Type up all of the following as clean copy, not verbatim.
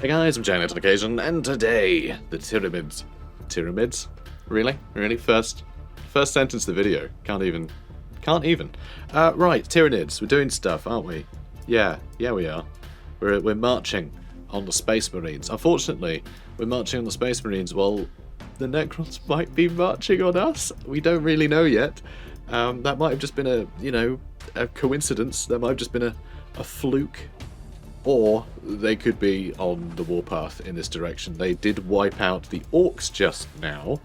Hey guys, I'm Janet on occasion, and today, the Tyranids. Tyranids? Really? Really? First sentence of the video. Can't even. Right, Tyranids. We're doing stuff, aren't we? Yeah, we are. We're marching on the Space Marines. Unfortunately, we're marching on the Space Marines while the Necrons might be marching on us. We don't really know yet. That might have just been a coincidence. That might have just been a fluke. Or they could be on the warpath in this direction. They did wipe out the Orcs just now.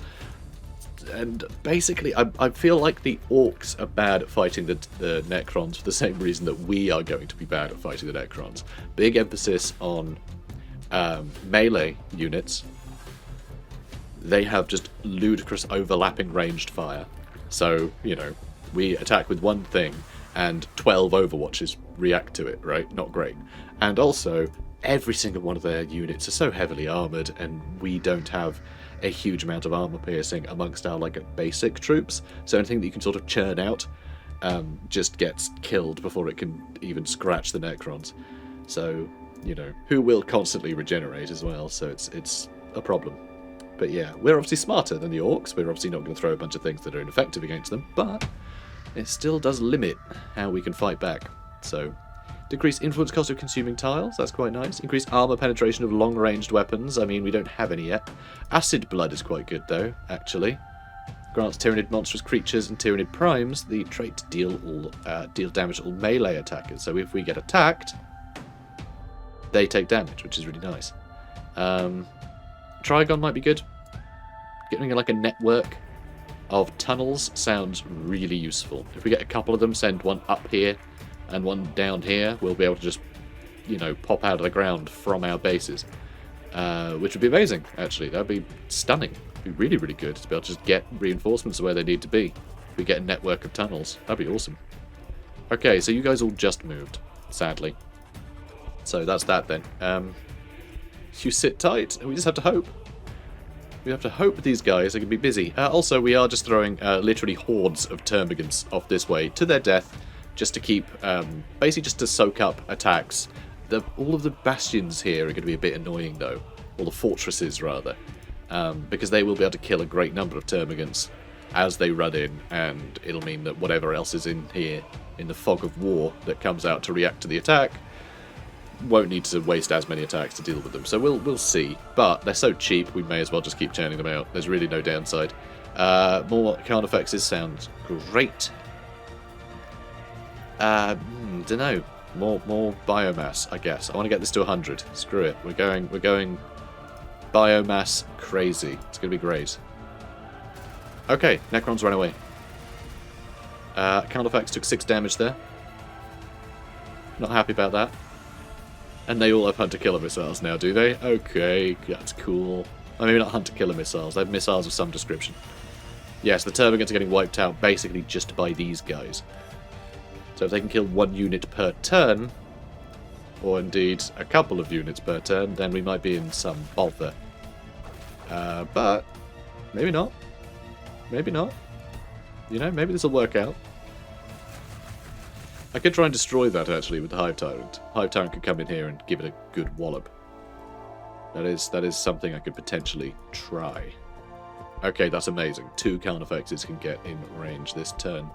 And basically, I feel like the Orcs are bad at fighting the Necrons for the same reason that we are going to be bad at fighting the Necrons. Big emphasis on melee units. They have just ludicrous overlapping ranged fire. So, we attack with one thing and 12 Overwatches react to it, right? Not great. And also, every single one of their units are so heavily armoured, and we don't have a huge amount of armour piercing amongst our basic troops. So anything that you can sort of churn out just gets killed before it can even scratch the Necrons. So, who will constantly regenerate as well, so it's a problem. But yeah, we're obviously smarter than the Orcs. We're obviously not going to throw a bunch of things that are ineffective against them, but it still does limit how we can fight back. So, decrease influence cost of consuming tiles, that's quite nice. Increase armor penetration of long-ranged weapons, I mean, we don't have any yet. Acid blood is quite good though, actually. Grants Tyranid monstrous creatures and Tyranid primes the trait to deal damage to all melee attackers. So if we get attacked, they take damage, which is really nice. Trigon might be good. Getting a network of tunnels sounds really useful. If we get a couple of them, send one up here and one down here, we'll be able to just, pop out of the ground from our bases. Which would be amazing, actually. That would be stunning. It would be really, really good to be able to just get reinforcements where they need to be. If we get a network of tunnels, that'd be awesome. Okay, so you guys all just moved, sadly. So that's that then. You sit tight, and we just have to hope. We have to hope these guys are going to be busy. Also, we are just throwing literally hordes of termagants off this way to their death, just to keep, basically just to soak up attacks. All of the bastions here are going to be a bit annoying though, or the fortresses rather, because they will be able to kill a great number of termagants as they run in, and it'll mean that whatever else is in here, in the fog of war that comes out to react to the attack, won't need to waste as many attacks to deal with them. So we'll see, but they're so cheap, we may as well just keep churning them out. There's really no downside. More Carnifexes sounds great. Dunno. More biomass, I guess. I want to get this to 100. Screw it. We're going biomass crazy. It's going to be great. Okay, Necrons run away. Carnifex took 6 damage there. Not happy about that. And they all have hunter-killer missiles now, do they? Okay, that's cool. I mean, not hunter-killer missiles. They have missiles of some description. Yes, the termagants are getting wiped out basically just by these guys. So if they can kill 1 unit per turn, or indeed a couple of units per turn, then we might be in some bother. But maybe not. Maybe not. Maybe this will work out. I could try and destroy that, actually, with the Hive Tyrant. Hive Tyrant could come in here and give it a good wallop. That is something I could potentially try. Okay, that's amazing. 2 Carnifexes can get in range this turn.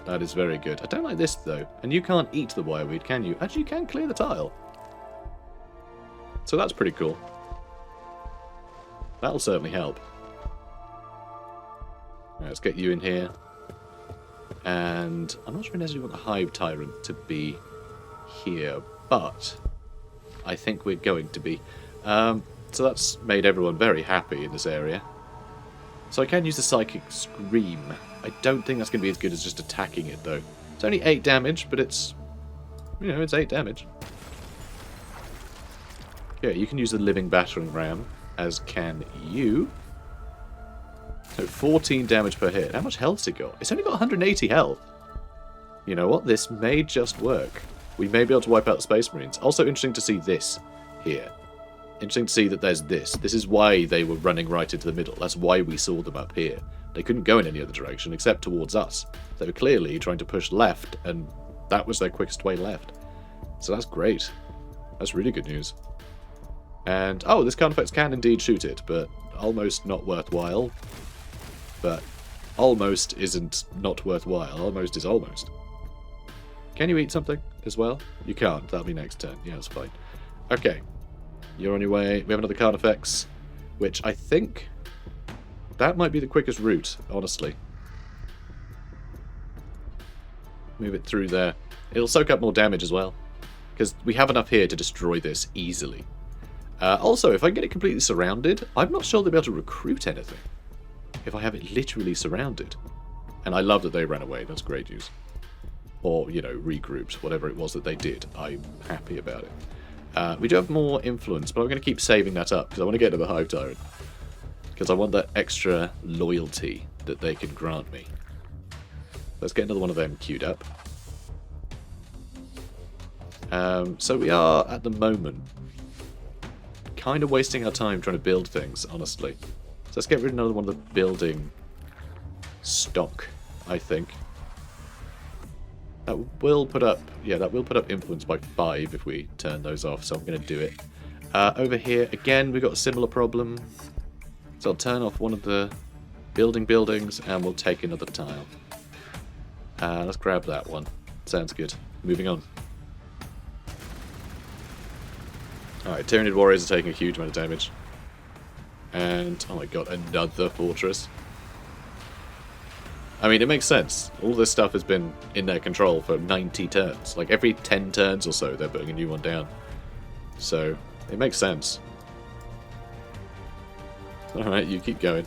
That is very good. I don't like this, though. And you can't eat the wireweed, can you? Actually, you can clear the tile. So that's pretty cool. That'll certainly help. Right, let's get you in here. And I'm not sure necessarily want the Hive Tyrant to be here, but I think we're going to be. So that's made everyone very happy in this area. So I can use the Psychic Scream. I don't think that's going to be as good as just attacking it, though. It's only 8 damage, but it's, it's 8 damage. Yeah, you can use the Living Battering Ram, as can you. So 14 damage per hit. How much health's it got? It's only got 180 health. You know what? This may just work. We may be able to wipe out the Space Marines. Also interesting to see this here. Interesting to see that there's this. This is why they were running right into the middle. That's why we saw them up here. They couldn't go in any other direction except towards us. They were clearly trying to push left, and that was their quickest way left. So that's great. That's really good news. And, oh, this Carnifex can indeed shoot it, but almost not worthwhile. But almost isn't not worthwhile. Almost is almost. Can you eat something as well? You can't. That'll be next turn. Yeah, that's fine. Okay. You're on your way. We have another Carnifex, which I think that might be the quickest route, honestly. Move it through there. It'll soak up more damage as well, because we have enough here to destroy this easily. Also, if I get it completely surrounded, I'm not sure they'll be able to recruit anything if I have it literally surrounded. And I love that they ran away. That's great news. Or, you know, regrouped, whatever it was that they did. I'm happy about it. We do have more influence, but I'm going to keep saving that up because I want to get to the Hive Tyrant. Because I want that extra loyalty that they can grant me. Let's get another one of them queued up. So we are, at the moment, kind of wasting our time trying to build things, honestly. So let's get rid of another one of the building stock, I think. That will put up, yeah, that will put up influence by 5 if we turn those off, so I'm going to do it. Over here, again, we've got a similar problem. So I'll turn off one of the buildings, and we'll take another tile. Let's grab that one. Sounds good. Moving on. Alright, Tyranid warriors are taking a huge amount of damage. And, oh my god, another fortress. I mean, it makes sense. All this stuff has been in their control for 90 turns. Like, every 10 turns or so, they're putting a new one down. So, it makes sense. Alright, you keep going.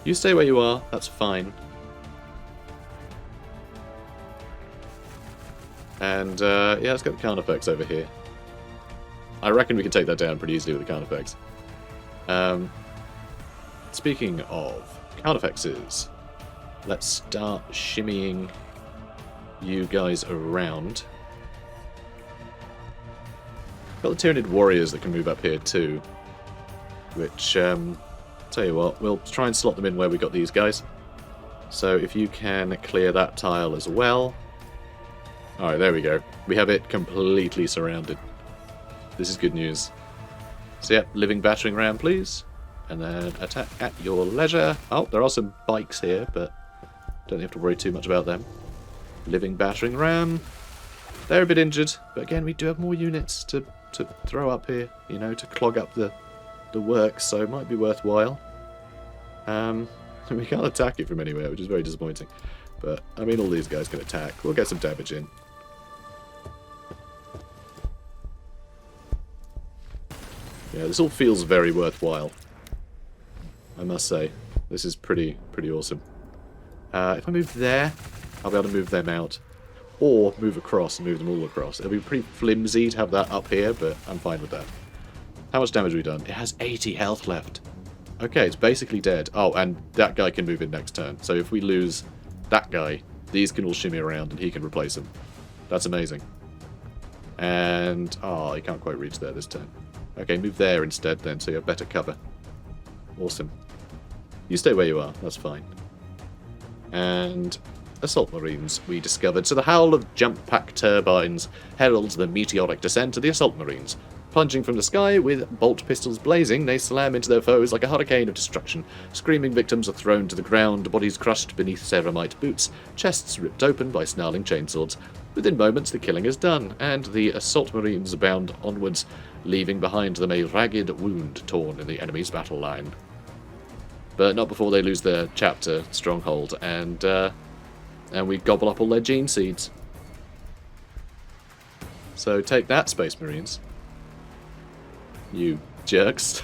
You stay where you are, that's fine. And, yeah, let's get the Carnifex over here. I reckon we can take that down pretty easily with the Carnifex. Speaking of Carnifexes, let's start shimmying you guys around. Got the Tyranid warriors that can move up here too, which, tell you what, we'll try and slot them in where we got these guys. So if you can clear that tile as well. Alright, there we go. We have it completely surrounded. This is good news. So yeah, living battering ram, please. And then attack at your leisure. Oh, there are some bikes here, but don't have to worry too much about them. Living battering ram. They're a bit injured, but again, we do have more units to throw up here, you know, to clog up the works, so it might be worthwhile. We can't attack it from anywhere, which is very disappointing. But, I mean, all these guys can attack. We'll get some damage in. Yeah, this all feels very worthwhile, I must say. This is pretty awesome. If I move there, I'll be able to move them out. Or move across and move them all across. It'll be pretty flimsy to have that up here, but I'm fine with that. How much damage have we done? It has 80 health left. Okay, it's basically dead. Oh, and that guy can move in next turn. So if we lose that guy, these can all shimmy around and he can replace him. That's amazing. And, oh, he can't quite reach there this turn. Okay, move there instead then, so you have better cover. Awesome. You stay where you are, that's fine. And assault marines we discovered. So the howl of jump pack turbines heralds the meteoric descent of the assault marines. Plunging from the sky with bolt pistols blazing, they slam into their foes like a hurricane of destruction. Screaming victims are thrown to the ground, bodies crushed beneath ceramite boots, chests ripped open by snarling chainswords. Within moments the killing is done, and the assault marines bound onwards, leaving behind them a ragged wound torn in the enemy's battle line. But not before they lose their chapter, stronghold, and we gobble up all their gene seeds. So take that, Space Marines. You jerks.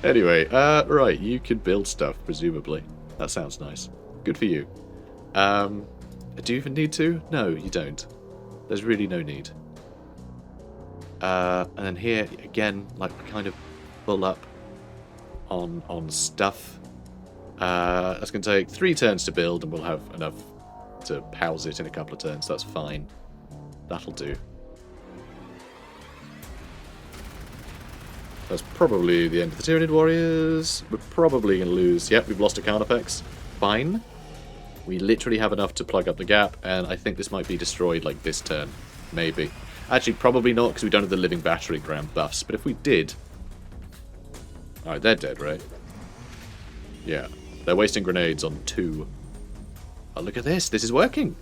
Anyway, right, you can build stuff, presumably. That sounds nice. Good for you. Do you even need to? No, you don't. There's really no need. And then here, again, like, kind of full up on stuff. That's going to take 3 turns to build, and we'll have enough to house it in a couple of turns. That's fine. That'll do. That's probably the end of the Tyranid warriors. We're probably going to lose. Yep, we've lost a Carnifex. Fine. We literally have enough to plug up the gap, and I think this might be destroyed like this turn. Maybe. Actually, probably not, because we don't have the living battering ram buffs. But if we did... Alright, they're dead, right? Yeah. They're wasting grenades on 2. Oh, look at this. This is working.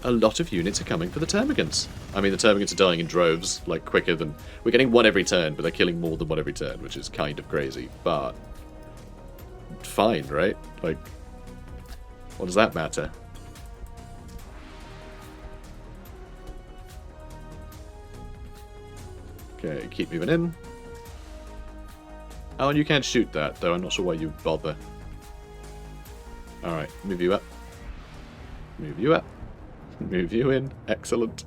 A lot of units are coming for the termagants. I mean, the termagants are dying in droves, like, quicker than... We're getting 1 every turn, but they're killing more than 1 every turn, which is kind of crazy. But... fine, right? Like... what does that matter? Okay, keep moving in. Oh, and you can't shoot that, though. I'm not sure why you bother. Alright, move you up. Move you up. Move you in. Excellent.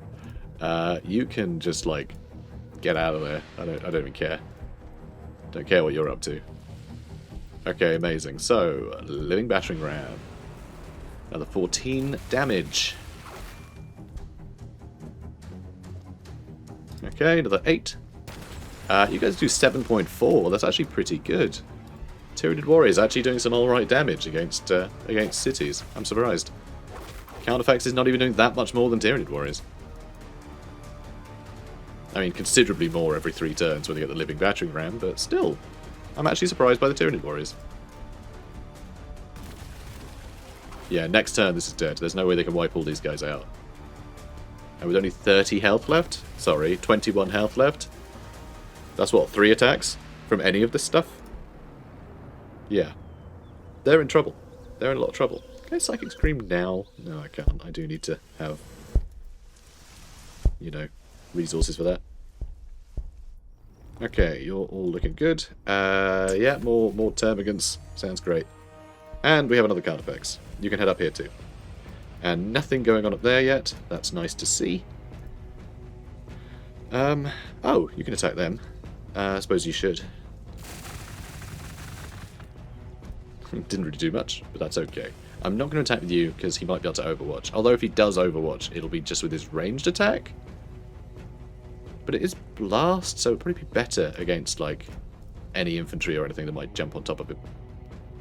You can just, like, get out of there. I don't even care. Don't care what you're up to. Okay, amazing. So, living battering ram. Another 14 damage. Okay, another 8. You guys do 7.4. That's actually pretty good. Tyranid warriors actually doing some alright damage against cities. I'm surprised. Counterfax is not even doing that much more than Tyranid warriors. I mean, considerably more every 3 turns when they get the living battering ram, but still, I'm actually surprised by the Tyranid warriors. Yeah, next turn this is dead. There's no way they can wipe all these guys out. And with only 30 health left? Sorry, 21 health left? That's what, 3 attacks from any of this stuff? Yeah. They're in trouble. They're in a lot of trouble. Can I Psychic Scream now? No, I can't. I do need to have, you know, resources for that. Okay, you're all looking good. Yeah, more termagants. Sounds great. And we have another card effects. You can head up here too. And nothing going on up there yet. That's nice to see. Oh, you can attack them. I suppose you should. Didn't really do much, but that's okay. I'm not going to attack with you because he might be able to overwatch. Although if he does overwatch, it'll be just with his ranged attack. But it is blast, so it'll probably be better against, like, any infantry or anything that might jump on top of him.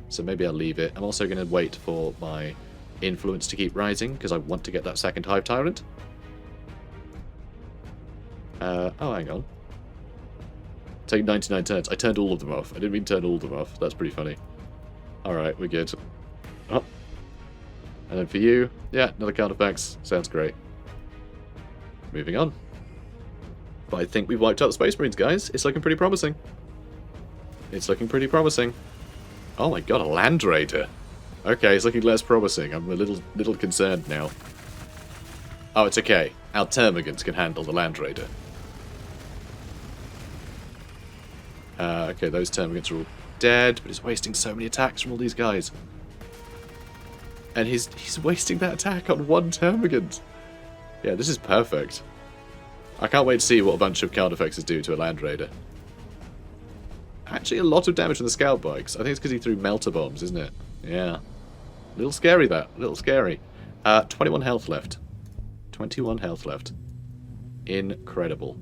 So maybe I'll leave it. I'm also going to wait for my influence to keep rising because I want to get that second Hive Tyrant. Oh, hang on. Take 99 turns. I turned all of them off. I didn't mean to turn all of them off. That's pretty funny. Alright, we're good. Oh. And then for you, yeah, another card effects. Sounds great. Moving on. But I think we've wiped out the Space Marines, guys. It's looking pretty promising. It's looking pretty promising. Oh my god, a Land Raider. Okay, it's looking less promising. I'm a little concerned now. Oh, it's okay. Our Termagants can handle the Land Raider. Okay, those Termagants are all dead, but he's wasting so many attacks from all these guys. And he's wasting that attack on 1 Termagant. Yeah, this is perfect. I can't wait to see what a bunch of card effects do to a Land Raider. Actually, a lot of damage on the Scout Bikes. I think it's because he threw Melter Bombs, isn't it? Yeah. A little scary, that. A little scary. 21 health left. 21 health left. Incredible.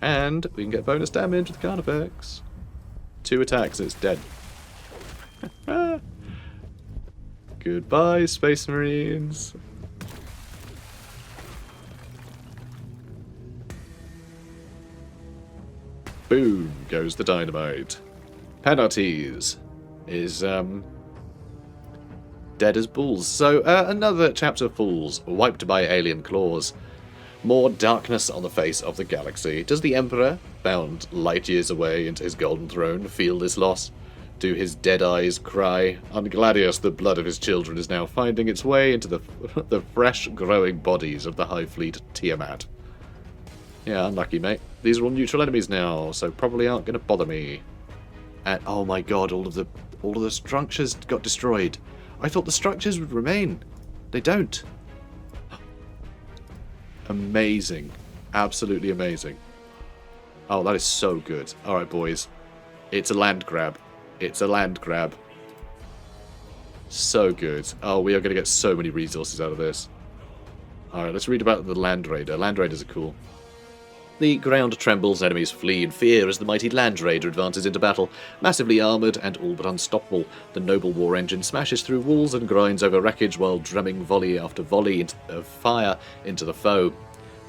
And we can get bonus damage with card effects. 2 attacks and it's dead. Goodbye, Space Marines. Boom goes the dynamite. Penalties is dead as bulls. So another chapter of Fools, wiped by alien claws. More darkness on the face of the galaxy. Does the Emperor, bound light years away into his golden throne, feel this loss? Do his dead eyes cry? On Gladius, the blood of his children is now finding its way into the fresh growing bodies of the High Fleet Tiamat. Yeah, unlucky, mate. These are all neutral enemies now, so probably aren't going to bother me. And oh my god, all of the structures got destroyed. I thought the structures would remain. They don't. Amazing. Absolutely amazing. Oh, that is so good. Alright, boys. It's a land grab. It's a land grab. So good. Oh, we are going to get so many resources out of this. Alright, let's read about the Land Raider. Land Raiders are cool. The ground trembles, enemies flee in fear as the mighty Land Raider advances into battle. Massively armoured and all but unstoppable, the noble war engine smashes through walls and grinds over wreckage while drumming volley after volley of fire into the foe.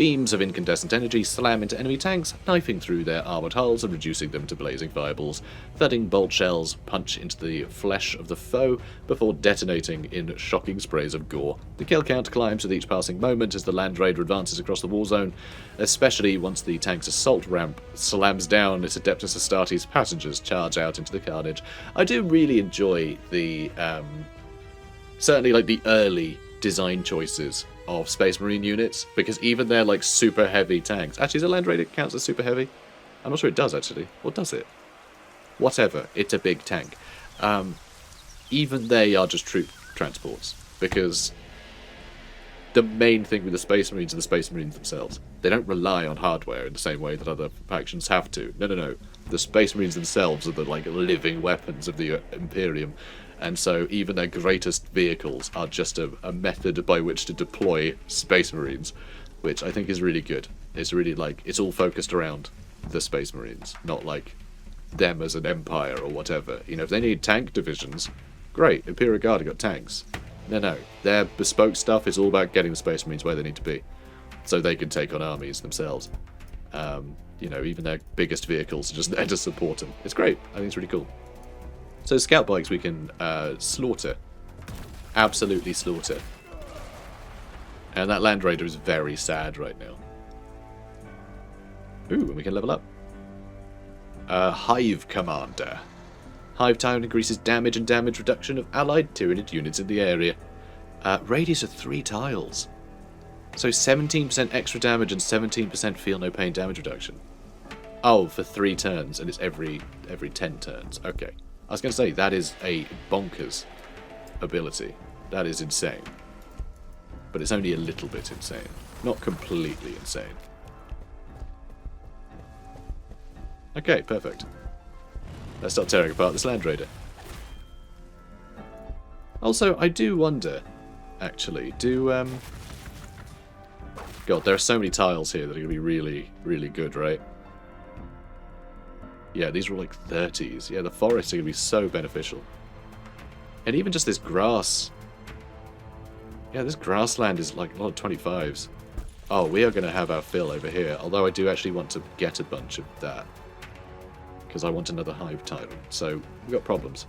Beams of incandescent energy slam into enemy tanks, knifing through their armoured hulls and reducing them to blazing fireballs. Thudding bolt shells punch into the flesh of the foe before detonating in shocking sprays of gore. The kill count climbs with each passing moment as the Land Raider advances across the war zone, especially once the tank's assault ramp slams down its Adeptus Astartes passengers charge out into the carnage. I do really enjoy the, certainly like the early design choices of Space Marine units, because even they're like super heavy tanks. Actually, is a Land Raider counts as super heavy? I'm not sure it does actually. Or does it? Whatever, it's a big tank. Even they are just troop transports, because the main thing with the Space Marines are the Space Marines themselves. They don't rely on hardware in the same way that other factions have to. No. The Space Marines themselves are the like living weapons of the Imperium. And so even their greatest vehicles are just a method by which to deploy Space Marines, which I think is really good. It's really like, it's all focused around the Space Marines, not like them as an empire or whatever. You know, if they need tank divisions, great, Imperial Guard have got tanks. No, their bespoke stuff is all about getting the Space Marines where they need to be, so they can take on armies themselves. You know, even their biggest vehicles are just there to support them. It's great, I think it's really cool. So scout bikes we can slaughter. Absolutely slaughter. And that Land Raider is very sad right now. Ooh, and we can level up. Hive Commander. Hive Tyrant increases damage and damage reduction of allied Tyranid units in the area. Radius of 3 tiles. So 17% extra damage and 17% feel no pain damage reduction. Oh, for 3 turns, and it's every 10 turns. Okay. I was going to say, that is a bonkers ability. That is insane. But it's only a little bit insane. Not completely insane. Okay, perfect. Let's start tearing apart this Land Raider. Also, I do wonder, actually, God, there are so many tiles here that are going to be really, really good, right? Yeah, these were like 30s. Yeah, the forests are going to be so beneficial. And even just this grass. Yeah, this grassland is like a lot of 25s. Oh, we are going to have our fill over here. Although I do actually want to get a bunch of that. Because I want another Hive Tyrant. So, we've got problems.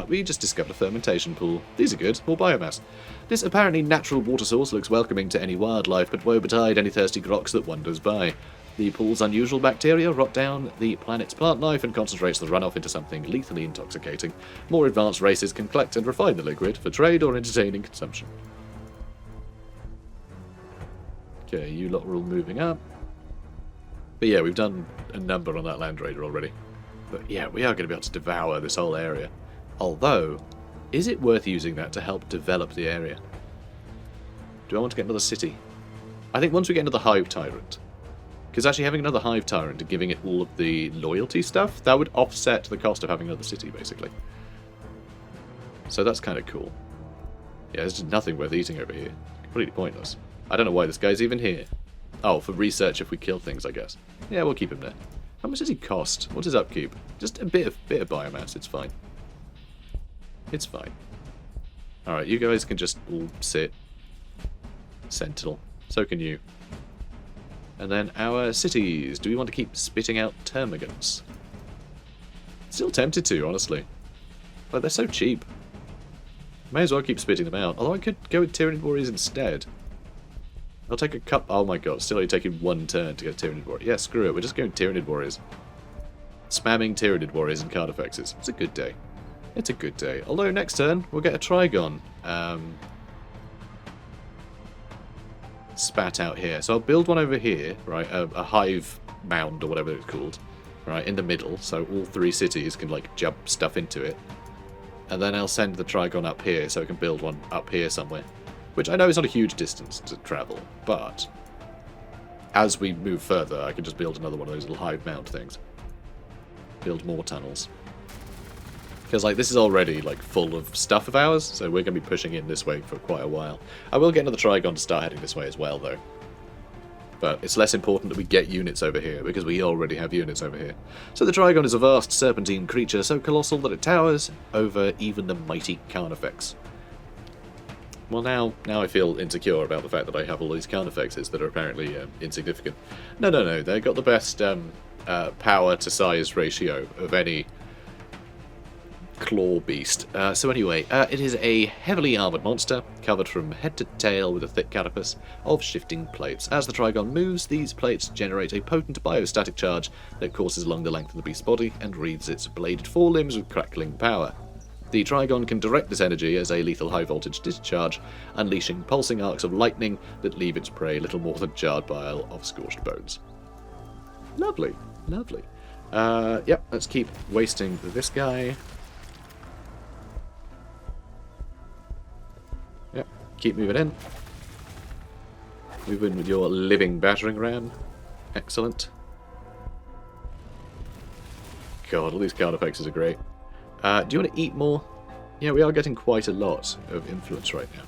We just discovered a fermentation pool. These are good. More biomass. This apparently natural water source looks welcoming to any wildlife, but woe betide any thirsty groks that wanders by. The pool's unusual bacteria rot down the planet's plant life and concentrates the runoff into something lethally intoxicating. More advanced races can collect and refine the liquid for trade or entertaining consumption. Okay, you lot are all moving up. But yeah, we've done a number on that Land Raider already. But yeah, we are going to be able to devour this whole area. Although, is it worth using that to help develop the area? Do I want to get another city? I think once we get another Hive Tyrant, because actually having another Hive Tyrant and giving it all of the loyalty stuff, that would offset the cost of having another city, basically. So that's kind of cool. Yeah, there's just nothing worth eating over here. Completely pointless. I don't know why this guy's even here. Oh, for research if we kill things, I guess. Yeah, we'll keep him there. How much does he cost? What's his upkeep? Just a bit of biomass, it's fine. It's fine. Alright, you guys can just all sit. Sentinel. So can you. And then our cities. Do we want to keep spitting out termagants? Still tempted to, honestly. But they're so cheap. May as well keep spitting them out. Although I could go with Tyranid Warriors instead. I'll take a cup. Oh my god, still only taking 1 turn to get a Tyranid Warrior. Yeah, screw it. We're just going Tyranid Warriors. Spamming Tyranid Warriors and card effects. It's a good day. It's a good day. Although next turn we'll get a Trigon. Spat out here. So I'll build one over here, right? A hive mound or whatever it's called, right? In the middle, so all 3 cities can like jump stuff into it. And then I'll send the Trigon up here so I can build one up here somewhere. Which I know is not a huge distance to travel, but as we move further, I can just build another one of those little hive mound things. Build more tunnels. Because like this is already like full of stuff of ours, so we're going to be pushing in this way for quite a while. I will get another Trigon to start heading this way as well, though. But it's less important that we get units over here, because we already have units over here. So the Trigon is a vast serpentine creature, so colossal that it towers over even the mighty Carnifex. Well, now I feel insecure about the fact that I have all these counterfexes that are apparently insignificant. No, they've got the best power to size ratio of any claw beast. So anyway, it is a heavily armoured monster, covered from head to tail with a thick carapace of shifting plates. As the Trigon moves, these plates generate a potent biostatic charge that courses along the length of the beast's body and wreathes its bladed forelimbs with crackling power. The Trigon can direct this energy as a lethal high-voltage discharge, unleashing pulsing arcs of lightning that leave its prey little more than a jarred pile of scorched bones. Lovely, lovely. Yep, let's keep wasting this guy. Yep, keep moving in. Move in with your living battering ram. Excellent. God, all these card effects are great. Do you want to eat more? Yeah, we are getting quite a lot of influence right now.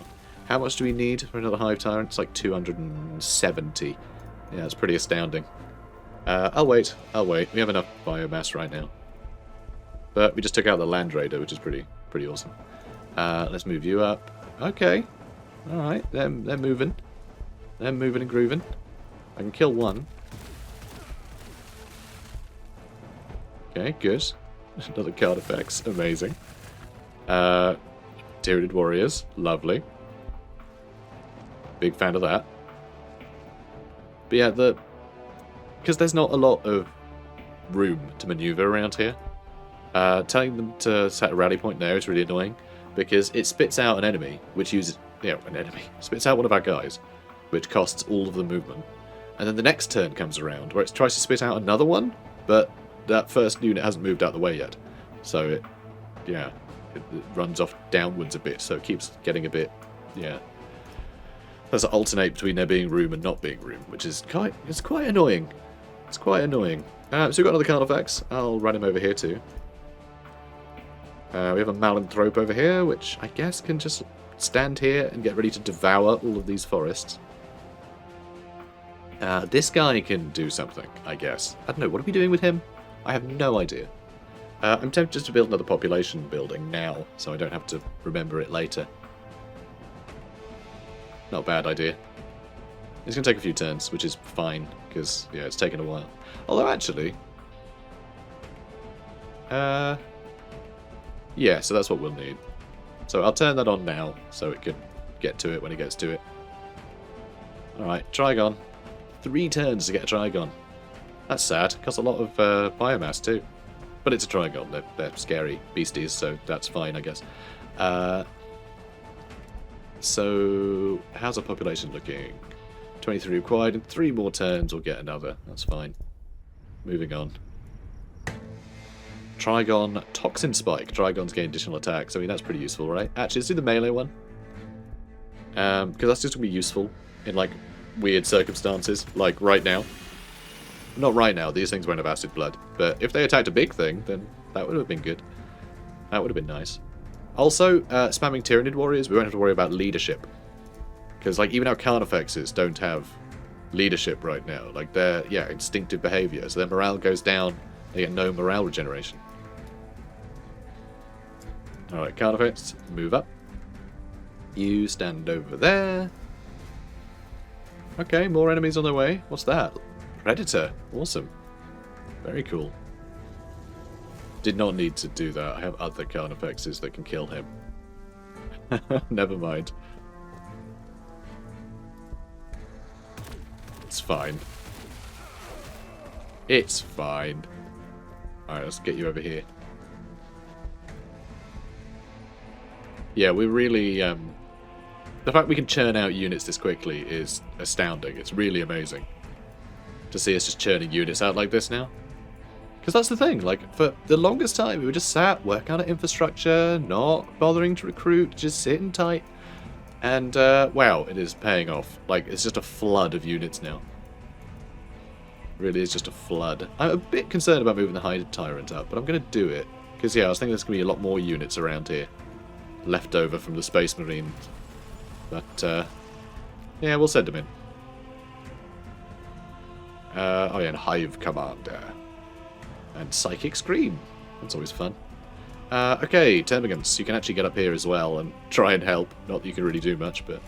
How much do we need for another Hive Tyrant? It's like 270. Yeah, it's pretty astounding. I'll wait. We have enough biomass right now. But we just took out the Land Raider, which is pretty awesome. Let's move you up. Okay. Alright, they're moving. They're moving and grooving. I can kill one. Okay, good. Another card effects. Amazing. Tyranid warriors. Lovely. Big fan of that. But yeah, because there's not a lot of room to maneuver around here. Telling them to set a rally point there is really annoying, because it spits out an enemy, which uses... spits out one of our guys, which costs all of the movement. And then the next turn comes around, where it tries to spit out another one, but that first unit hasn't moved out the way yet. So it runs off downwards a bit, so it keeps getting a bit, There's an alternate between there being room and not being room, which is quite annoying. It's quite annoying. So we've got another card effects. I'll run him over here too. We have a Malanthrope over here, which I guess can just stand here and get ready to devour all of these forests. This guy can do something, I guess. I don't know, what are we doing with him? I have no idea. I'm tempted just to build another population building now, so I don't have to remember it later. Not a bad idea. It's going to take a few turns, which is fine, because, it's taken a while. Although, actually... yeah, so that's what we'll need. So I'll turn that on now, so it can get to it when it gets to it. Alright, Trigon. 3 turns to get a Trigon. That's sad. Costs a lot of biomass too. But it's a Trigon. They're scary beasties, so that's fine, I guess. So, how's our population looking? 23 required. In 3 more turns, we'll get another. That's fine. Moving on. Trigon Toxin Spike. Trigons gain additional attacks. I mean, that's pretty useful, right? Actually, let's do the melee one. Because that's just going to be useful in, like, weird circumstances. Like, right now. Not right now, these things won't have acid blood. But if they attacked a big thing, then that would have been good. That would have been nice. Also, spamming Tyranid warriors, we won't have to worry about leadership. Because, like, even our Carnifexes don't have leadership right now. Like, they're, instinctive behavior. So their morale goes down, they get no morale regeneration. Alright, Carnifex, move up. You stand over there. Okay, more enemies on their way. What's that? Predator. Awesome. Very cool. Did not need to do that. I have other Carnifexes that can kill him. Never mind. It's fine. It's fine. Alright, let's get you over here. Yeah, we're really... the fact we can churn out units this quickly is astounding. It's really amazing to see us just churning units out like this now. Because that's the thing, like, for the longest time, we were just sat, working on our infrastructure, not bothering to recruit, just sitting tight. And, wow, it is paying off. Like, it's just a flood of units now. Really is just a flood. I'm a bit concerned about moving the Hive Tyrant up, but I'm going to do it. Because, I was thinking there's going to be a lot more units around here. Left over from the Space Marines. But, yeah, we'll send them in. Oh yeah, and Hive Commander. And Psychic Scream. That's always fun. Okay, termagants. You can actually get up here as well and try and help. Not that you can really do much, but...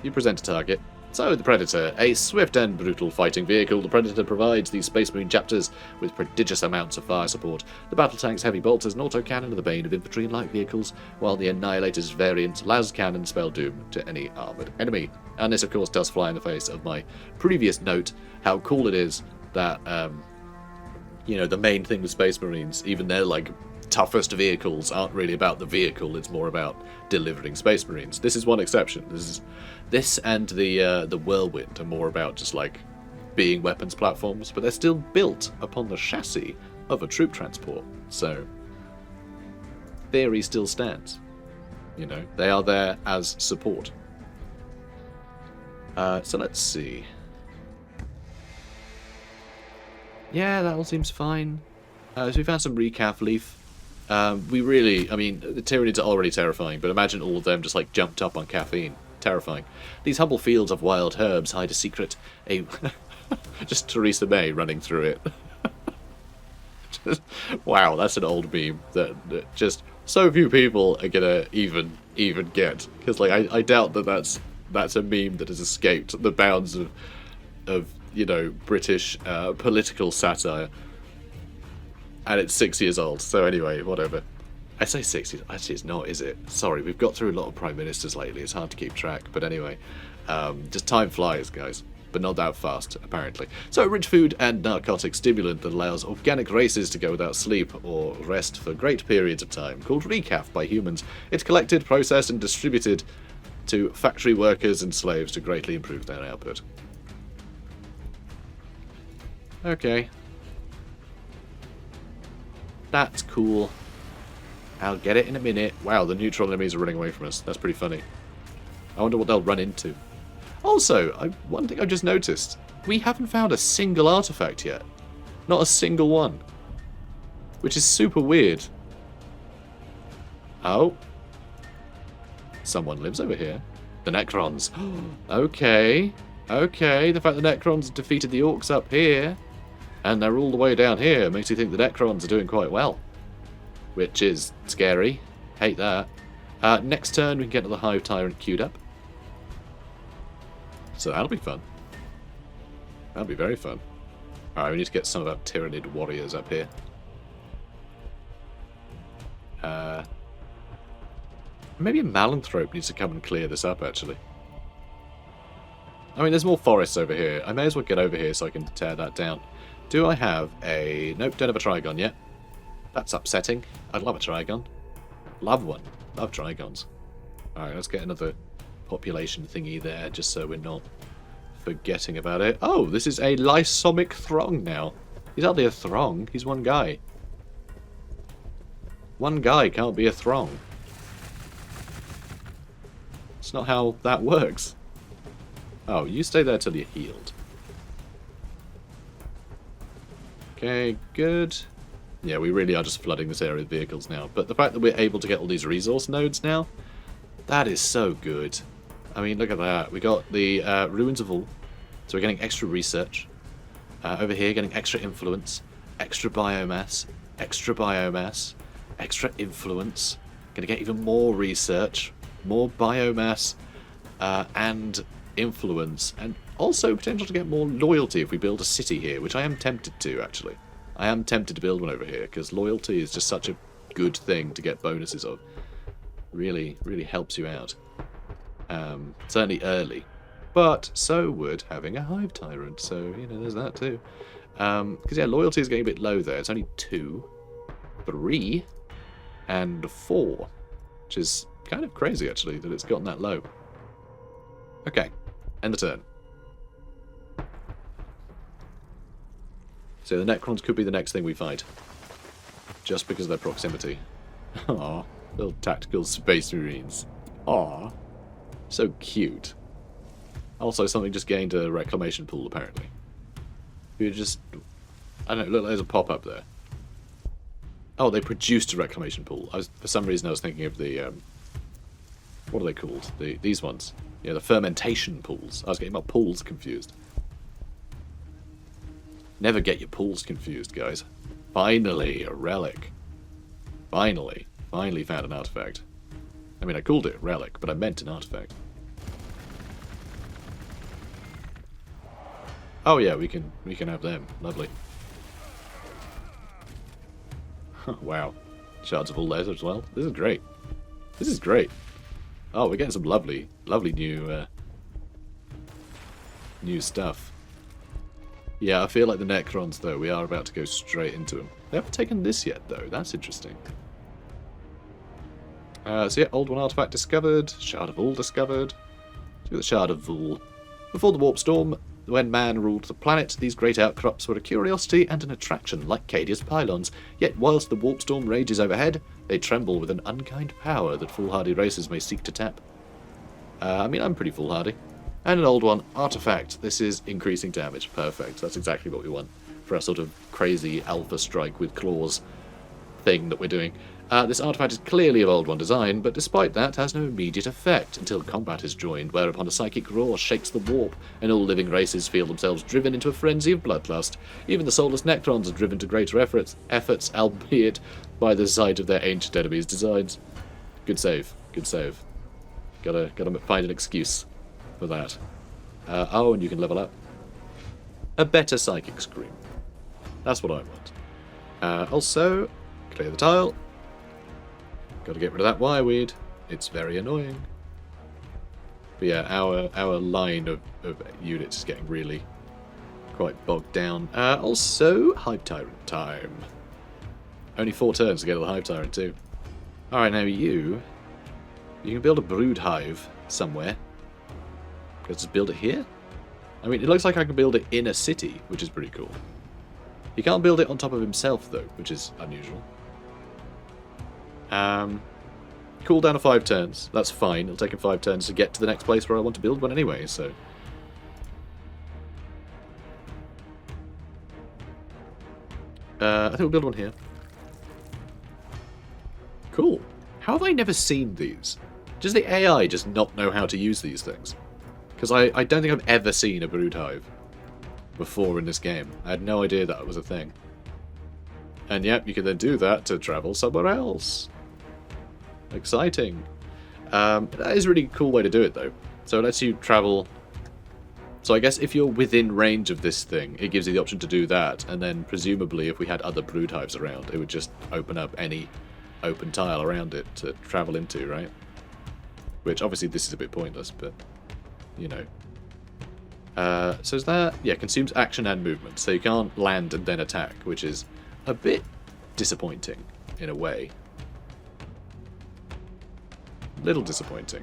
You present a target. So, the Predator, a swift and brutal fighting vehicle, the Predator provides the Space Marine chapters with prodigious amounts of fire support. The battle tank's heavy bolters and autocannon are the bane of infantry and light vehicles, while the Annihilator's variant las cannon spell doom to any armoured enemy. And this, of course, does fly in the face of my previous note, how cool it is that, you know, the main thing with Space Marines, even their, like, toughest vehicles aren't really about the vehicle, it's more about delivering Space Marines. This is one exception. This and the Whirlwind are more about just like being weapons platforms, but they're still built upon the chassis of a troop transport. So theory still stands. You know, they are there as support. So let's see. Yeah, that all seems fine. So we found some recaf leaf. We really, I mean, the Tyranids are already terrifying, but imagine all of them just like jumped up on caffeine. Terrifying. These humble fields of wild herbs hide a secret. Just Theresa May running through it. Wow, that's an old meme that just so few people are gonna even get. Because like I doubt that that's a meme that has escaped the bounds of you know, British political satire. And it's 6 years old, so anyway, whatever. I say 6 years, actually it's not, is it? Sorry, we've got through a lot of prime ministers lately, it's hard to keep track, but anyway. Just time flies, guys. But not that fast, apparently. So, a rich food and narcotic stimulant that allows organic races to go without sleep or rest for great periods of time, called recaf by humans. It's collected, processed, and distributed to factory workers and slaves to greatly improve their output. Okay. That's cool. I'll get it in a minute. Wow, the neutral enemies are running away from us. That's pretty funny. I wonder what they'll run into. Also, one thing I've just noticed. We haven't found a single artifact yet. Not a single one. Which is super weird. Oh. Someone lives over here. The Necrons. Okay. Okay, the fact the Necrons defeated the Orcs up here, and they're all the way down here, makes you think the Necrons are doing quite well. Which is scary. Hate that. Next turn we can get to the Hive Tyrant queued up. So that'll be fun. That'll be very fun. Alright, we need to get some of our Tyranid warriors up here. Maybe a Malanthrope needs to come and clear this up, actually. I mean, there's more forests over here. I may as well get over here so I can tear that down. Do I have a... Nope, don't have a Trigon yet. That's upsetting. I'd love a Trigon. Love one. Love Trigons. Alright, let's get another population thingy there, just so we're not forgetting about it. Oh, this is a Lysomic Throng now. He's hardly a Throng. He's one guy. One guy can't be a Throng. It's not how that works. Oh, you stay there till you're healed. Okay, good. Yeah, we really are just flooding this area with vehicles now. But the fact that we're able to get all these resource nodes now, that is so good. I mean, look at that. We got the Ruins of All. So we're getting extra research. Over here, getting extra influence, extra biomass, extra biomass, extra influence. Gonna get even more research, more biomass, and influence, and also potential to get more loyalty if we build a city here, which I am tempted to, actually. I am tempted to build one over here, because loyalty is just such a good thing to get bonuses of. Really, really helps you out. Certainly early. But so would having a Hive Tyrant, so, you know, there's that too. Because, yeah, loyalty is getting a bit low there. It's only 2, 3, and 4. Which is kind of crazy, actually, that it's gotten that low. Okay, end the turn. So the Necrons could be the next thing we fight. Just because of their proximity. Aww, little tactical Space Marines. Aww, so cute. Also, something just gained a reclamation pool, apparently. We just... I don't know, look, there's a pop-up there. Oh, they produced a reclamation pool. For some reason I was thinking of the... what are they called? These ones. Yeah, the fermentation pools. I was getting my pools confused. Never get your pools confused, guys. Finally, a relic. Finally found an artifact. I mean, I called it a relic, but I meant an artifact. Oh yeah, we can have them. Lovely. Wow. Shards of all leather as well. This is great. This is great. Oh, we're getting some lovely new stuff. Yeah, I feel like the Necrons, though, we are about to go straight into them. They haven't taken this yet, though. That's interesting. So yeah, old one artifact discovered. Shard of All discovered. Look at the Shard of All. Before the Warp Storm, when man ruled the planet, these great outcrops were a curiosity and an attraction, like Cadius pylons. Yet whilst the Warp Storm rages overhead, they tremble with an unkind power that foolhardy races may seek to tap. I mean, I'm pretty foolhardy. And an old one, artifact. This is increasing damage. Perfect. That's exactly what we want for our sort of crazy alpha strike with claws thing that we're doing. This artifact is clearly of old one design, but despite that has no immediate effect until combat is joined, whereupon a psychic roar shakes the warp, and all living races feel themselves driven into a frenzy of bloodlust. Even the soulless Necrons are driven to greater efforts, albeit by the sight of their ancient enemies' designs. Good save. Good save. Gotta find an excuse for that. Oh, and you can level up. A better psychic scream. That's what I want. Also, clear the tile. Got to get rid of that wireweed. It's very annoying. But yeah, our line of units is getting really quite bogged down. Also, Hive Tyrant time. Only 4 turns to get to the Hive Tyrant too. Alright, now you can build a brood hive somewhere. Let's just build it here? I mean, it looks like I can build it in a city, which is pretty cool. He can't build it on top of himself, though, which is unusual. Cooldown of 5 turns. That's fine. It'll take him 5 turns to get to the next place where I want to build one anyway, so... I think we'll build one here. Cool. How have I never seen these? Does the AI just not know how to use these things? Because I don't think I've ever seen a brood hive before in this game. I had no idea that was a thing. And yep, you can then do that to travel somewhere else. Exciting. That is a really cool way to do it, though. So it lets you travel... So I guess if you're within range of this thing, it gives you the option to do that, and then presumably if we had other brood hives around, it would just open up any open tile around it to travel into, right? Which, obviously, this is a bit pointless, but, you know. So is that... Yeah, consumes action and movement, so you can't land and then attack, which is a bit disappointing, in a way. Little disappointing.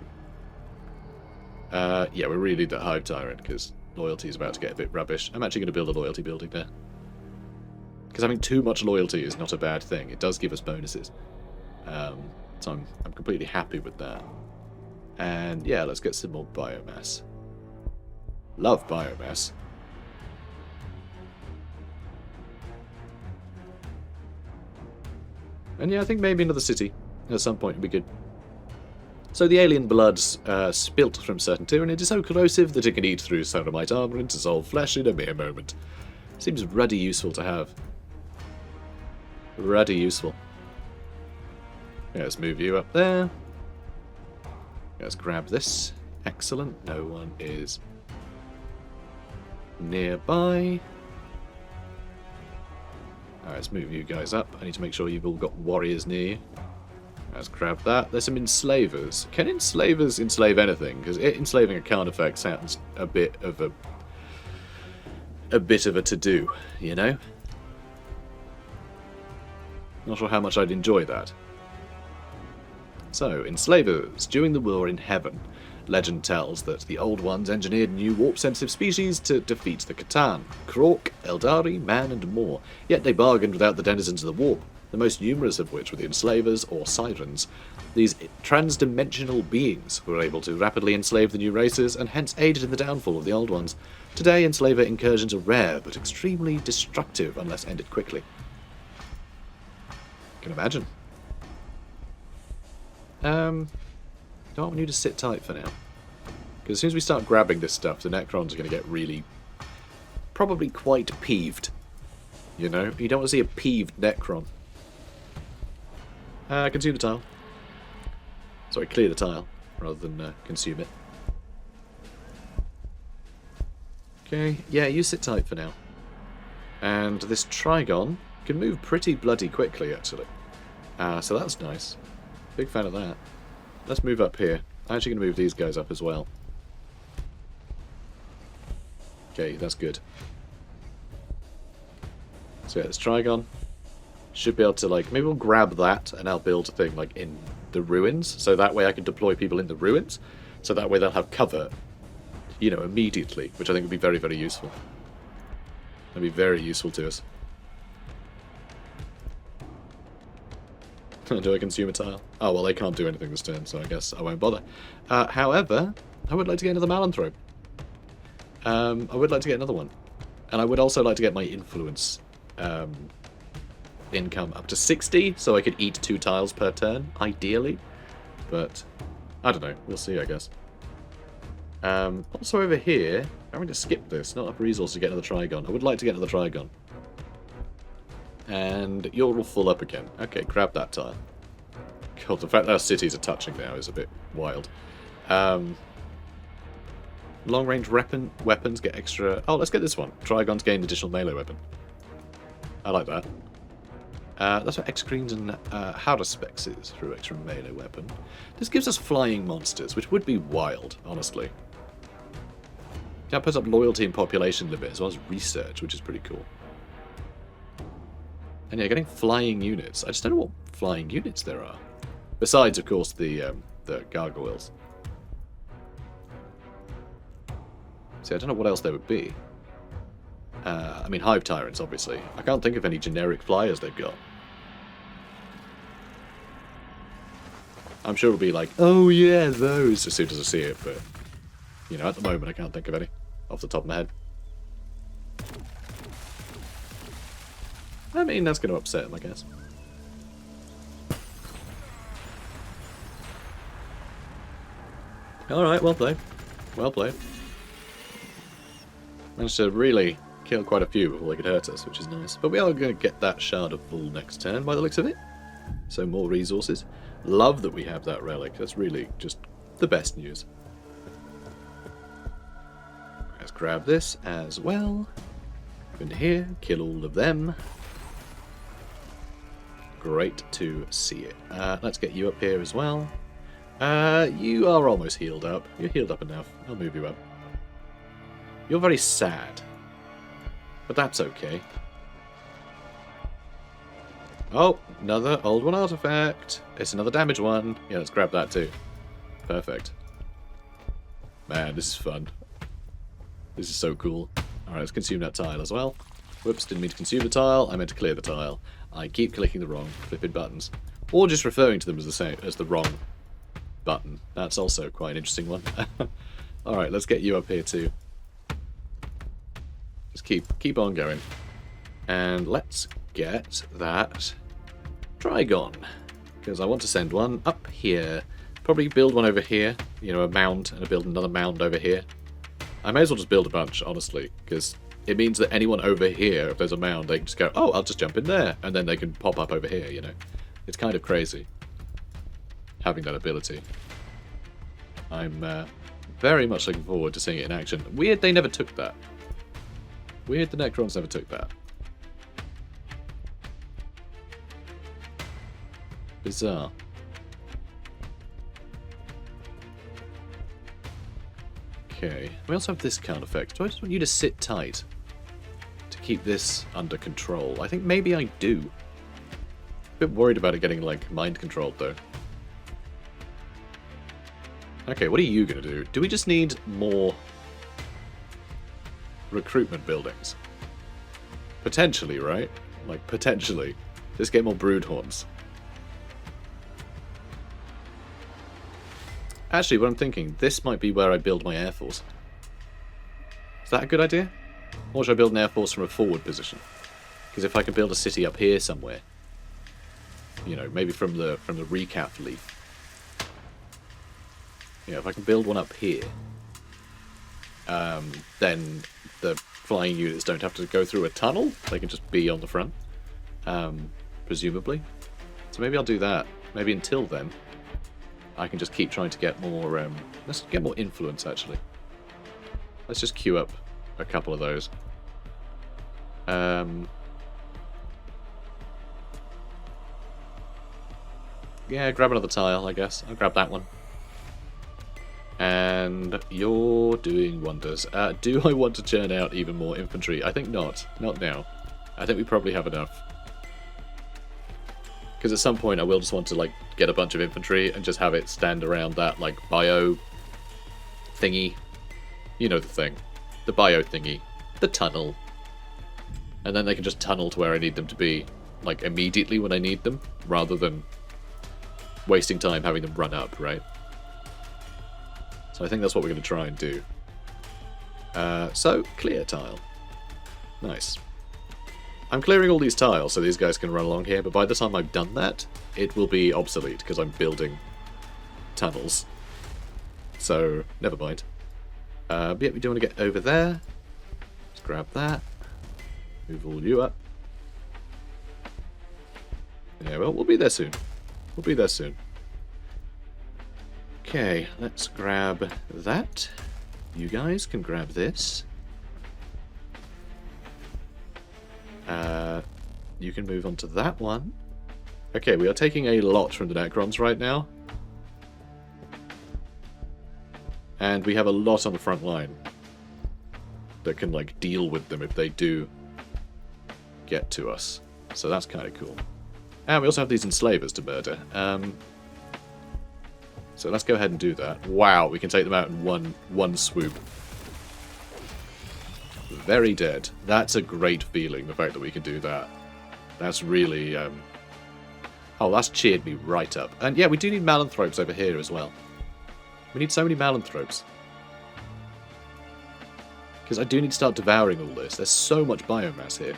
Yeah, we really need that Hive Tyrant, because loyalty is about to get a bit rubbish. I'm actually going to build a loyalty building there. Because having too much loyalty is not a bad thing. It does give us bonuses. So I'm completely happy with that. And yeah, let's get some more biomass. Love biomass. And yeah, I think maybe another city at some point would be good. So the alien blood spilt from certain Tyranids is so corrosive that it can eat through ceramite armor and dissolve flesh in a mere moment. Seems ruddy useful to have. Ruddy useful. Yeah, let's move you up there. Let's grab this. Excellent. No one is nearby. Alright, let's move you guys up. I need to make sure you've all got warriors near you. Let's grab that. There's some enslavers. Can enslavers enslave anything? Because enslaving a Carnifex sounds a bit of a to-do, you know? Not sure how much I'd enjoy that. So, enslavers. During the war in heaven, legend tells that the Old Ones engineered new warp-sensitive species to defeat the Catan, Krork, Eldari, Man, and more. Yet they bargained without the denizens of the warp, the most numerous of which were the enslavers, or sirens. These trans-dimensional beings were able to rapidly enslave the new races, and hence aided in the downfall of the Old Ones. Today, enslaver incursions are rare, but extremely destructive unless ended quickly. Can imagine. Don't want you to sit tight for now. Because as soon as we start grabbing this stuff, the Necrons are going to get really... probably quite peeved. You know? You don't want to see a peeved Necron. Consume the tile. Sorry, clear the tile, rather than consume it. Okay, yeah, you sit tight for now. And this Trigon can move pretty bloody quickly, actually. So that's nice. Big fan of that. Let's move up here. I'm actually going to move these guys up as well. Okay, that's good. So yeah, this Trigon should be able to, like, maybe we'll grab that and I'll build a thing, like, in the ruins. So that way I can deploy people in the ruins. So that way they'll have cover, you know, immediately. Which I think would be very, very useful. That'd be very useful to us. Do I consume a tile? Oh, well, they can't do anything this turn, so I guess I won't bother. However, I would like to get another Malanthrope. I would like to get another one. And I would also like to get my influence income up to 60, so I could eat 2 tiles per turn, ideally. But, I don't know. We'll see, I guess. Also over here, I'm going to skip this. Not enough resources to get another Trigon. I would like to get another Trigon. And you're all full up again. Okay, grab that tile. God, the fact that our cities are touching now is a bit wild. Long-range weapons get extra... Oh, let's get this one. Trigons gain additional melee weapon. I like that. That's what extra greens and harder specs is through extra melee weapon. This gives us flying monsters, which would be wild, honestly. That puts up loyalty and population limit as well as research, which is pretty cool. And yeah, getting flying units. I just don't know what flying units there are. Besides, of course, the gargoyles. See, I don't know what else there would be. I mean, hive tyrants, obviously. I can't think of any generic flyers they've got. I'm sure it'll be like, oh yeah, those, as soon as I see it, but, you know, at the moment I can't think of any off the top of my head. I mean, that's going to upset him, I guess. Alright, well played. Well played. Managed to really kill quite a few before they could hurt us, which is nice. But we are going to get that shard of full next turn, by the looks of it. So more resources. Love that we have that relic. That's really just the best news. Let's grab this as well. Go into here, kill all of them. Great to see it. Let's get you up here as well. You are almost healed up. You're healed up enough. I'll move you up. You're very sad. But that's okay. Oh, another old one artifact. It's another damage one. Yeah, let's grab that too. Perfect. Man, this is fun. This is so cool. Alright, let's consume that tile as well. Whoops, didn't mean to consume the tile. I meant to clear the tile. I keep clicking the wrong flipping buttons. Or just referring to them as the same as the wrong button. That's also quite an interesting one. Alright, let's get you up here too. Just keep on going. And let's get that Trigon. Because I want to send one up here. Probably build one over here. You know, a mound, and build another mound over here. I may as well just build a bunch, honestly. Because it means that anyone over here, if there's a mound, they can just go, oh, I'll just jump in there. And then they can pop up over here, you know. It's kind of crazy. Having that ability. I'm very much looking forward to seeing it in action. Weird they never took that. Weird the Necrons never took that. Bizarre. Okay. We also have this card effect. Do I just want you to sit tight to keep this under control? I think maybe I do. A bit worried about it getting, like, mind controlled, though. Okay, what are you going to do? Do we just need more recruitment buildings? Potentially, right? Like, potentially. Just get more broodhorns. Actually, what I'm thinking, this might be where I build my air force. Is that a good idea? Or should I build an air force from a forward position? Because if I can build a city up here somewhere, you know, maybe from the recap leaf. Yeah, if I can build one up here, then the flying units don't have to go through a tunnel. They can just be on the front, presumably. So maybe I'll do that. Maybe until then, I can just keep trying to get more. Let's get more influence, actually. Let's just queue up a couple of those. Yeah, grab another tile, I guess. I'll grab that one. And you're doing wonders. Do I want to churn out even more infantry? I think not. Not now. I think we probably have enough. Because at some point I will just want to, like, get a bunch of infantry and just have it stand around that, like, bio thingy. You know the thing. The bio thingy. The tunnel. And then they can just tunnel to where I need them to be, like, immediately when I need them, rather than wasting time having them run up, right? So I think that's what we're going to try and do. So, clear tile. Nice. I'm clearing all these tiles so these guys can run along here, but by the time I've done that, it will be obsolete because I'm building tunnels. So, never mind. But yeah, we do want to get over there. Let's grab that. Move all you up. Yeah, well, we'll be there soon. We'll be there soon. Okay, let's grab that. You guys can grab this. You can move on to that one. Okay, we are taking a lot from the Necrons right now. And we have a lot on the front line that can, like, deal with them if they do get to us. So that's kind of cool. And we also have these enslavers to murder. So let's go ahead and do that. Wow, we can take them out in one swoop. Very dead. That's a great feeling, the fact that we can do that. That's really... Oh, that's cheered me right up. And yeah, we do need Malanthropes over here as well. We need so many Malanthropes. Because I do need to start devouring all this. There's so much biomass here.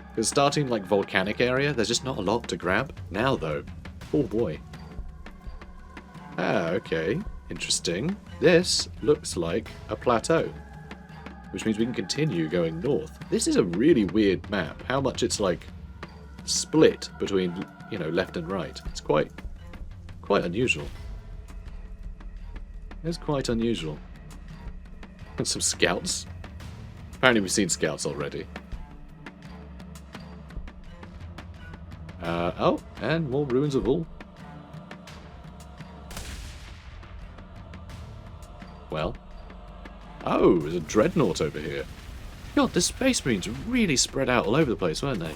Because starting, like, volcanic area, there's just not a lot to grab. Now, though. Oh, boy. Ah, okay. Interesting. This looks like a plateau. Which means we can continue going north. This is a really weird map. How much it's, like, split between, you know, left and right. It's quite unusual. It's quite unusual. And some scouts. Apparently we've seen scouts already. Oh, and more ruins of all. Well. Oh, there's a dreadnought over here. God, the Space Marines really spread out all over the place, weren't they?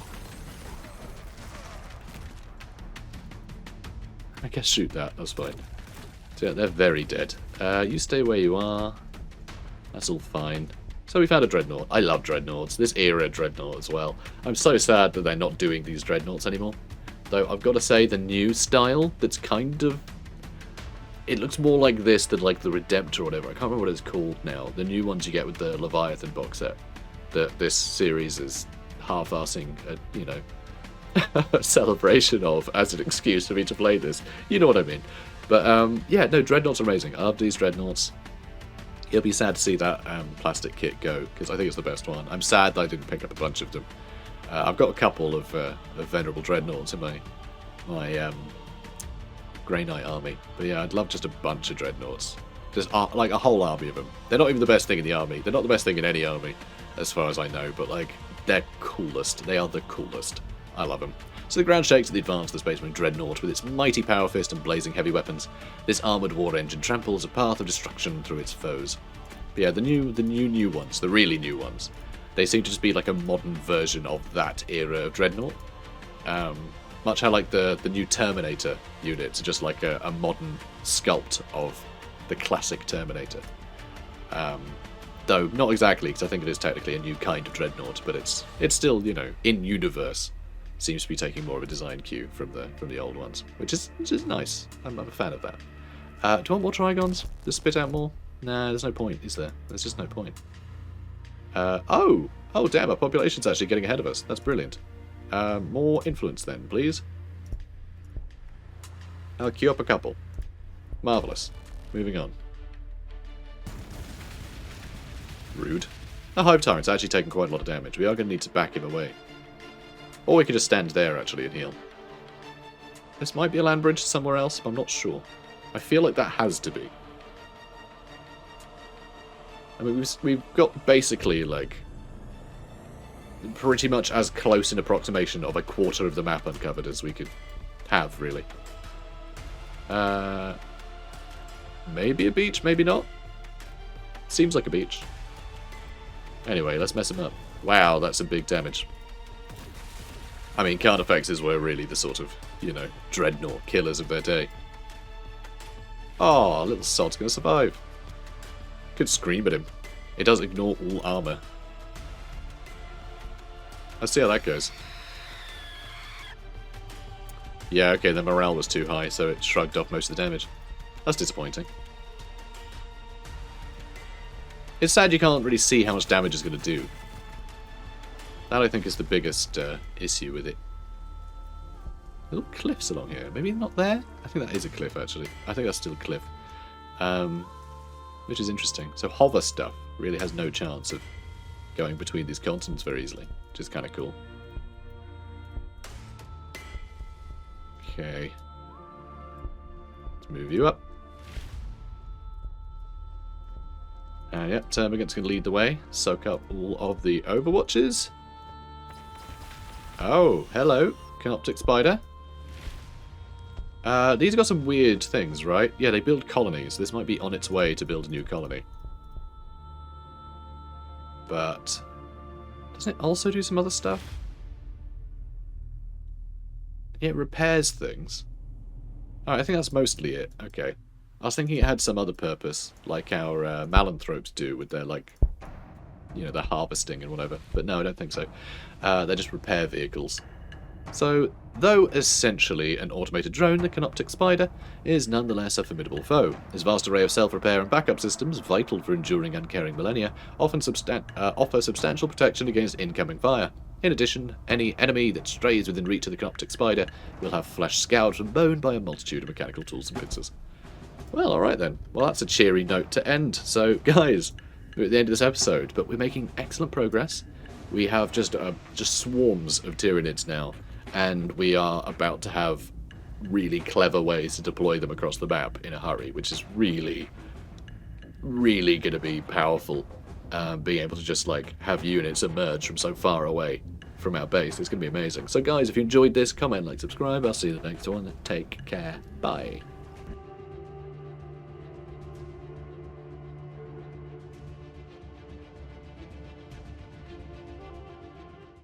I guess shoot that, that's fine. So yeah, they're very dead. You stay where you are. That's all fine. So we found a dreadnought. I love dreadnoughts. This era dreadnought as well. I'm so sad that they're not doing these dreadnoughts anymore. Though I've got to say, the new style that's kind of... It looks more like this than like the Redemptor or whatever. I can't remember what it's called now. The new ones you get with the Leviathan box set. That this series is half-arsing, you know, a celebration of as an excuse for me to play this. You know what I mean. But yeah, no, Dreadnought's amazing. I love these Dreadnoughts. It'll be sad to see that plastic kit go, because I think it's the best one. I'm sad that I didn't pick up a bunch of them. I've got a couple of Venerable Dreadnoughts in my Grey Knight army. But yeah, I'd love just a bunch of Dreadnoughts. Just like a whole army of them. They're not even the best thing in the army. They're not the best thing in any army, as far as I know. But like, they're coolest. They are the coolest. I love them. So the ground shakes at the advance of the Space Marine Dreadnought with its mighty power fist and blazing heavy weapons. This armoured war engine tramples a path of destruction through its foes. But yeah, the new ones, the really new ones, they seem to just be like a modern version of that era of Dreadnought. Much how like the new Terminator units are just like a modern sculpt of the classic Terminator. Though not exactly, because I think it is technically a new kind of Dreadnought, but it's still, you know, in universe. Seems to be taking more of a design cue from the old ones, which is nice. I'm a fan of that. Do you want more Trigons? Just spit out more? Nah, there's no point, is there? There's just no point. Oh damn, our population's actually getting ahead of us. That's brilliant. More influence then, please. I'll queue up a couple. Marvellous. Moving on. Rude. The Hive Tyrant's actually taken quite a lot of damage. We are going to need to back him away. Or we could just stand there, actually, and heal. This might be a land bridge somewhere else, but I'm not sure. I feel like that has to be. I mean, we've got basically, like, pretty much as close an approximation of a quarter of the map uncovered as we could have, really. Maybe a beach, maybe not. Seems like a beach. Anyway, let's mess him up. Wow, that's some big damage. I mean, Carnifexes were really the sort of, you know, dreadnought killers of their day. Oh, little sod's gonna survive. Could scream at him. It does ignore all armor. Let's see how that goes. Yeah, okay, the morale was too high, so it shrugged off most of the damage. That's disappointing. It's sad you can't really see how much damage it's going to do. That, I think, is the biggest issue with it. Little cliffs along here. Maybe not there? I think that is a cliff, actually. I think that's still a cliff. Which is interesting. So hover stuff really has no chance of going between these continents very easily, which is kind of cool. Okay. Let's move you up. Yep, Termagant's going to lead the way. Soak up all of the overwatches. Oh, hello, Canoptic Spider. These have got some weird things, right? Yeah, they build colonies. This might be on its way to build a new colony. But doesn't it also do some other stuff? Yeah, it repairs things. Alright, I think that's mostly it. Okay. I was thinking it had some other purpose, like our Malanthropes do with their, like, you know, their harvesting and whatever. But no, I don't think so. They're just repair vehicles. So, though essentially an automated drone, the Canoptic Spider is nonetheless a formidable foe. His vast array of self-repair and backup systems, vital for enduring uncaring millennia, offer substantial protection against incoming fire. In addition, any enemy that strays within reach of the Canoptic Spider will have flesh scoured and bone by a multitude of mechanical tools and pincers. Well, alright then. Well, that's a cheery note to end. So, guys, we're at the end of this episode, but we're making excellent progress. We have just swarms of Tyranids now, and we are about to have really clever ways to deploy them across the map in a hurry, which is really, really going to be powerful. Being able to just, like, have units emerge from so far away from our base. It's going to be amazing. So, guys, if you enjoyed this, comment, like, subscribe. I'll see you in the next one. Take care. Bye.